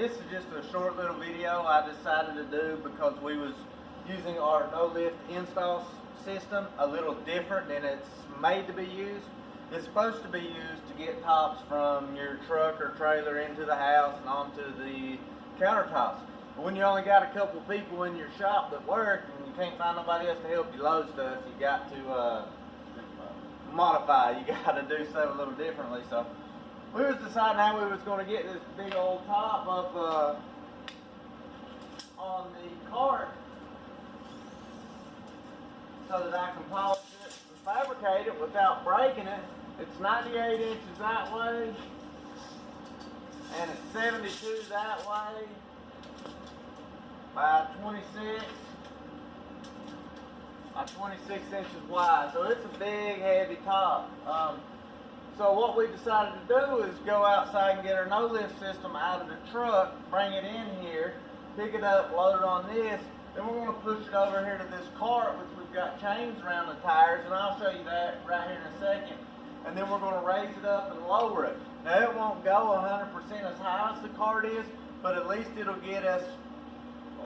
this is just a short little video I decided to do because we was using our no-lift install system a little different than it's made to be used. It's supposed to be used to get tops from your truck or trailer into the house and onto the countertops. But when you only got a couple people in your shop that work and you can't find nobody else to help you load stuff, you got to modify. You got to do stuff a little differently. So we was deciding how we was going to get this big old top up on the cart so that I can polish it and fabricate it without breaking it. It's 98 inches that way and it's 72 that way by 26 inches wide. So it's a big heavy top. So what we decided to do is go outside and get our no-lift system out of the truck, bring it in here, pick it up, load it on this. Then we're going to push it over here to this cart, which we've got chains around the tires, and I'll show you that right here in a second. And then we're going to raise it up and lower it. Now it won't go 100% as high as the cart is, but at least it'll get us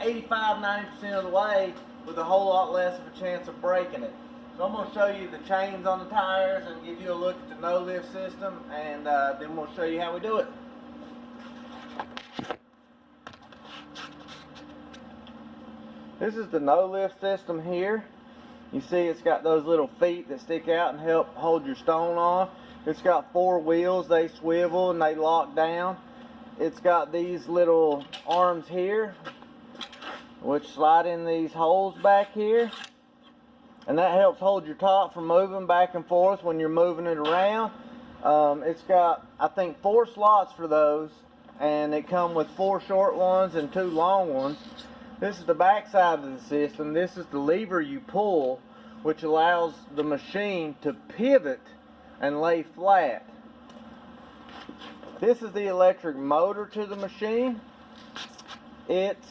85–90% of the way with a whole lot less of a chance of breaking it. So I'm going to show you the chains on the tires and give you a look at the no-lift system, and then we'll show you how we do it. This is the no-lift system here. You see it's got those little feet that stick out and help hold your stone on. It's got 4 wheels. They swivel and they lock down. It's got these little arms here which slide in these holes back here, and that helps hold your top from moving back and forth when you're moving it around. It's got, I think, 4 slots for those, and it comes with 4 short ones and 2 long ones. This is the back side of the system. This is the lever you pull, which allows the machine to pivot and lay flat. This is the electric motor to the machine. It's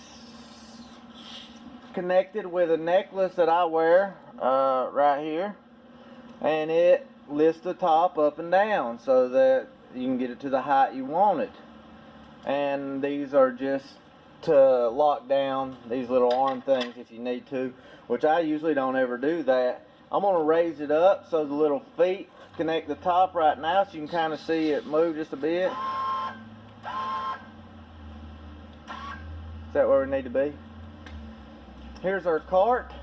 connected with a necklace that I wear right here, and it lifts the top up and down so that you can get it to the height you want it. And these are just to lock down these little arm things if you need to, which I usually don't ever do that. I'm going to raise it up so the little feet connect the top right now, so you can kind of see it move just a bit. Is that where we need to be? Here's our cart.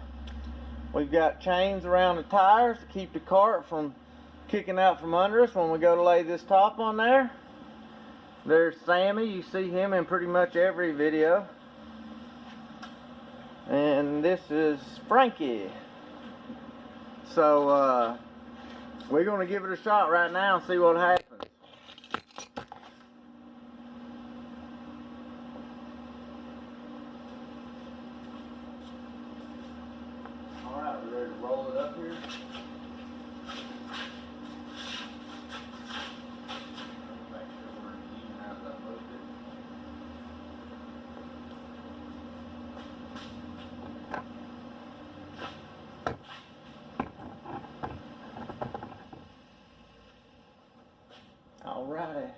We've got chains around the tires to keep the cart from kicking out from under us when we go to lay this top on there. There's Sammy. You see him in pretty much every video. And this is Frankie. So we're going to give it a shot right now and see what happens. Alright, we're ready to roll it up here. Alright,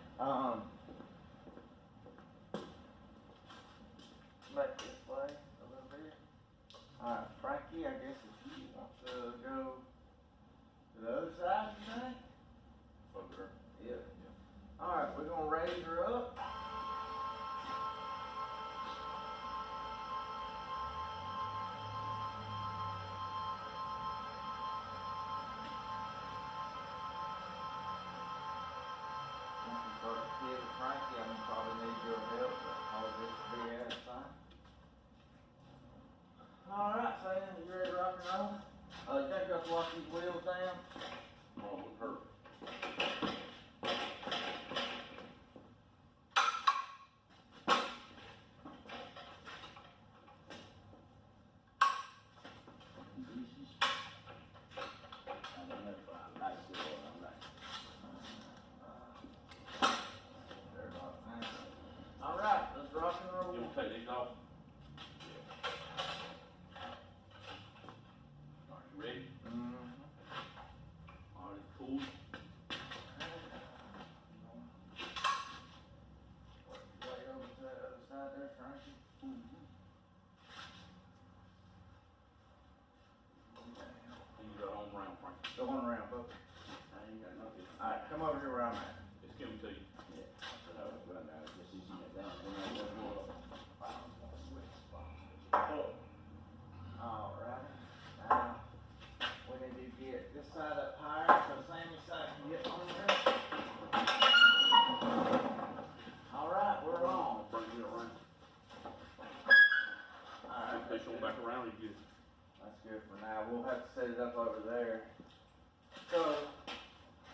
let this play a little bit. Alright, Frankie, I guess if you want to go to the other side, you think? Okay. Yeah. Alright, we're going to raise her up. Frankie, I'm probably need your help, but all this will be out fine. Alright, Sam, you ready to rock and roll? You think you have to lock these wheels down? Oh, perfect. You go home round, Frank. Go on around, folks. I ain't got nothing. Alright, come over here where I'm at. Just give them to you. Yeah, but I was running out of just easing it down. Then I was more Alright. Now, we need to get this side up higher so Sammy's side can get on there. Alright, we're on. Bring you around. Alright. Push on back around, you good. That's good for now. We'll have to set it up over there. So,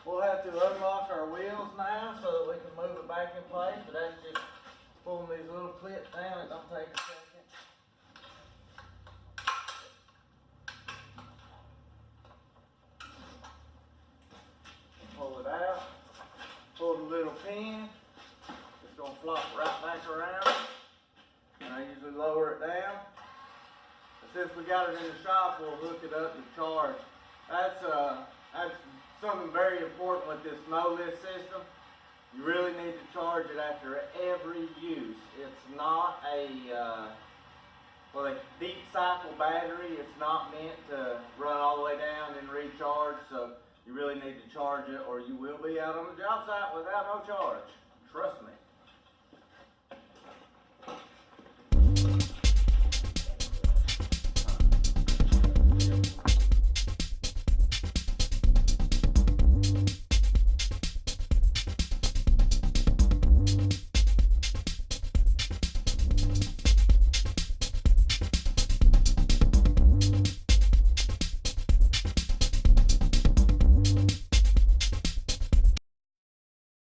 we'll have to unlock our wheels now so that we can move it back in place, but that's just pulling these little clips down. It don't take a second. Pull it out. Pull the little pin. It's going to flop right back around. And I usually lower it down. But since we got it in the shop, we'll hook it up and charge. That's something very important with this no-lift system. You really need to charge it after every use. It's not a deep cycle battery. It's not meant to run all the way down and recharge. So you really need to charge it or you will be out on the job site without no charge. Trust me.